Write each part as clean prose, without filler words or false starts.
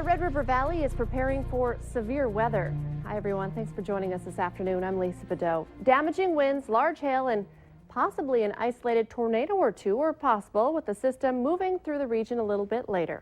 Red River Valley is preparing for severe weather. Hi everyone, thanks for joining us this afternoon. I'm Lisa Bedeau. Damaging winds, large hail, and possibly an isolated tornado or two are possible with the system moving through the region a little bit later.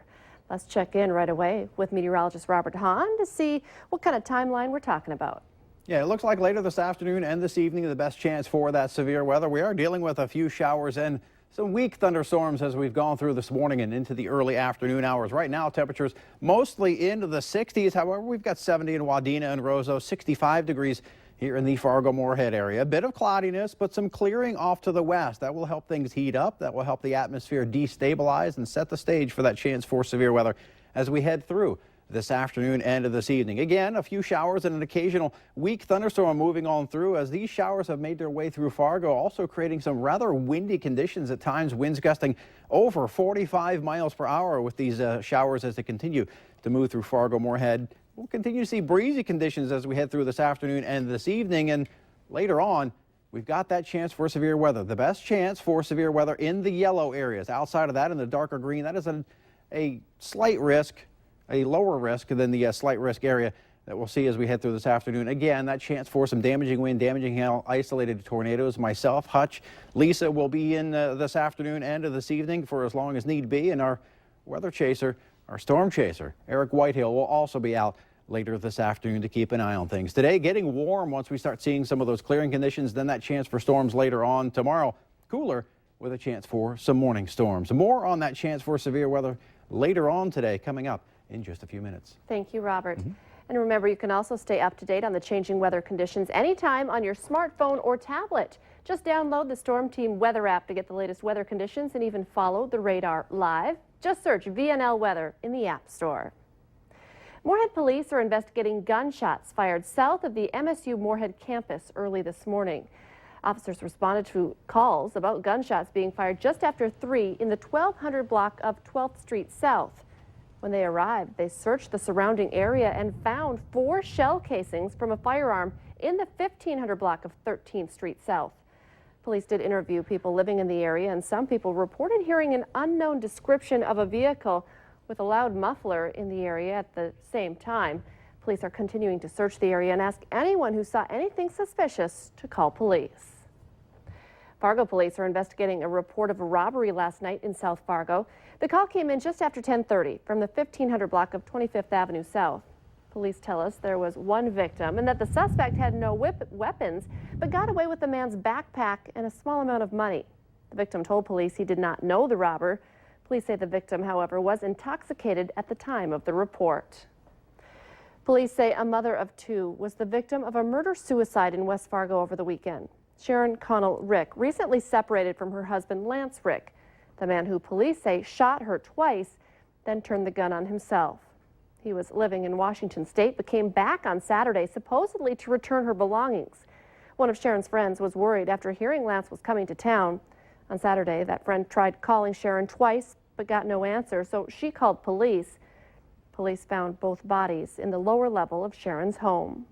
Let's check in right away with meteorologist Robert Hahn to see what kind of timeline we're talking about. Yeah, it looks like later this afternoon and this evening the best chance for that severe weather. We are dealing with a few showers and some weak thunderstorms as we've gone through this morning and into the early afternoon hours. Right now, temperatures mostly into the 60s. However, we've got 70 in Wadena and Roseau, 65 degrees here in the Fargo-Moorhead area. A bit of cloudiness, but some clearing off to the west. That will help things heat up. That will help the atmosphere destabilize and set the stage for that chance for severe weather as we head through this afternoon and this evening. Again, a few showers and an occasional weak thunderstorm moving on through as these showers have made their way through Fargo, also creating some rather windy conditions at times, winds gusting over 45 miles per hour with these showers as they continue to move through Fargo-Moorhead. We'll continue to see breezy conditions as we head through this afternoon and this evening, and later on we've got that chance for severe weather. The best chance for severe weather in the yellow areas. Outside of that, in the darker green, that is a slight risk, a lower risk than the slight risk area that we'll see as we head through this afternoon. Again, that chance for some damaging wind, damaging hail, isolated tornadoes. Myself, Hutch, Lisa will be in this afternoon and this evening for as long as need be. And our weather chaser, our storm chaser, Eric Whitehill, will also be out later this afternoon to keep an eye on things. Today, getting warm once we start seeing some of those clearing conditions, then that chance for storms later on. Tomorrow, cooler with a chance for some morning storms. More on that chance for severe weather later on today coming up in just a few minutes. Thank you, Robert. And remember, you can also stay up to date on the changing weather conditions anytime on your smartphone or tablet. Just download the Storm Team weather app to get the latest weather conditions and even follow the radar live. Just search VNL Weather in the App Store. Moorhead police are investigating gunshots fired south of the MSU Moorhead campus early this morning. Officers responded to calls about gunshots being fired just after 3 in the 1200 block of 12th Street South. When they arrived, they searched the surrounding area and found 4 shell casings from a firearm in the 1500 block of 13th Street South. Police did interview people living in the area, and some people reported hearing an unknown description of a vehicle with a loud muffler in the area at the same time. Police are continuing to search the area and ask anyone who saw anything suspicious to call police. Fargo police are investigating a report of a robbery last night in South Fargo. The call came in just after 10:30 from the 1500 block of 25th Avenue South. Police tell us there was one victim and that the suspect had no weapons but got away with the man's backpack and a small amount of money. The victim told police he did not know the robber. Police say the victim, however, was intoxicated at the time of the report. Police say a mother of 2 was the victim of a murder-suicide in West Fargo over the weekend. Sharon Connell Rick recently separated from her husband Lance Rick, the man who police say shot her twice, then turned the gun on himself. He was living in Washington State but came back on Saturday supposedly to return her belongings. One of Sharon's friends was worried after hearing Lance was coming to town. On Saturday, that friend tried calling Sharon twice but got no answer, so she called police. Police found both bodies in the lower level of Sharon's home.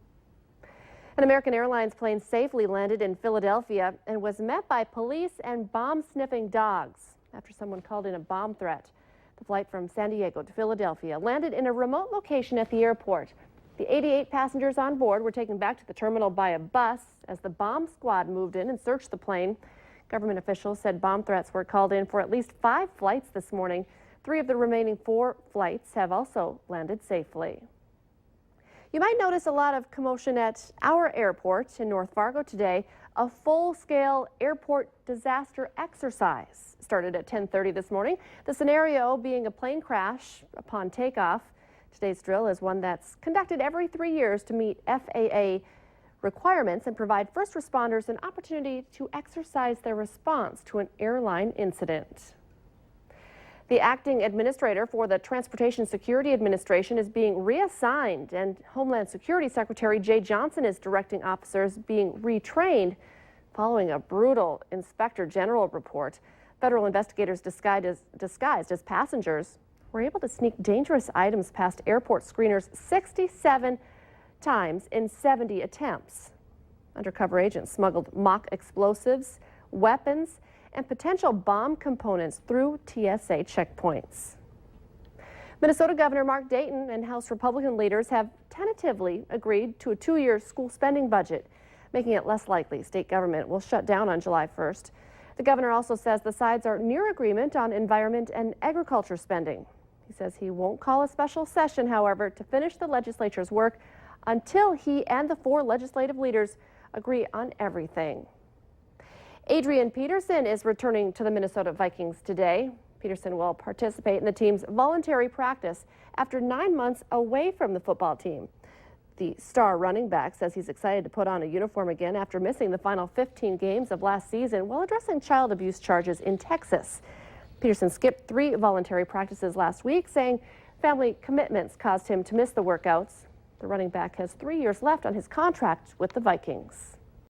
An American Airlines plane safely landed in Philadelphia and was met by police and bomb-sniffing dogs after someone called in a bomb threat. The flight from San Diego to Philadelphia landed in a remote location at the airport. The 88 passengers on board were taken back to the terminal by a bus as the bomb squad moved in and searched the plane. Government officials said bomb threats were called in for at least 5 flights this morning. 3 of the remaining 4 flights have also landed safely. You might notice a lot of commotion at our airport in North Fargo today. A full-scale airport disaster exercise started at 10:30 this morning. The scenario being a plane crash upon takeoff. Today's drill is one that's conducted every 3 years to meet FAA requirements and provide first responders an opportunity to exercise their response to an airline incident. The acting administrator for the Transportation Security Administration is being reassigned, and Homeland Security Secretary Jay Johnson is directing officers being retrained following a brutal Inspector General report. Federal investigators disguised as passengers were able to sneak dangerous items past airport screeners 67 times in 70 attempts. Undercover agents smuggled mock explosives, weapons, and potential bomb components through TSA checkpoints. Minnesota Governor Mark Dayton and House Republican leaders have tentatively agreed to a 2-year school spending budget, making it less likely state government will shut down on July 1st. The governor also says the sides are near agreement on environment and agriculture spending. He says he won't call a special session, however, to finish the legislature's work until he and the 4 legislative leaders agree on everything. Adrian Peterson is returning to the Minnesota Vikings today. Peterson will participate in the team's voluntary practice after 9 months away from the football team. The star running back says he's excited to put on a uniform again after missing the final 15 games of last season while addressing child abuse charges in Texas. Peterson skipped 3 voluntary practices last week, saying family commitments caused him to miss the workouts. The running back has 3 years left on his contract with the Vikings.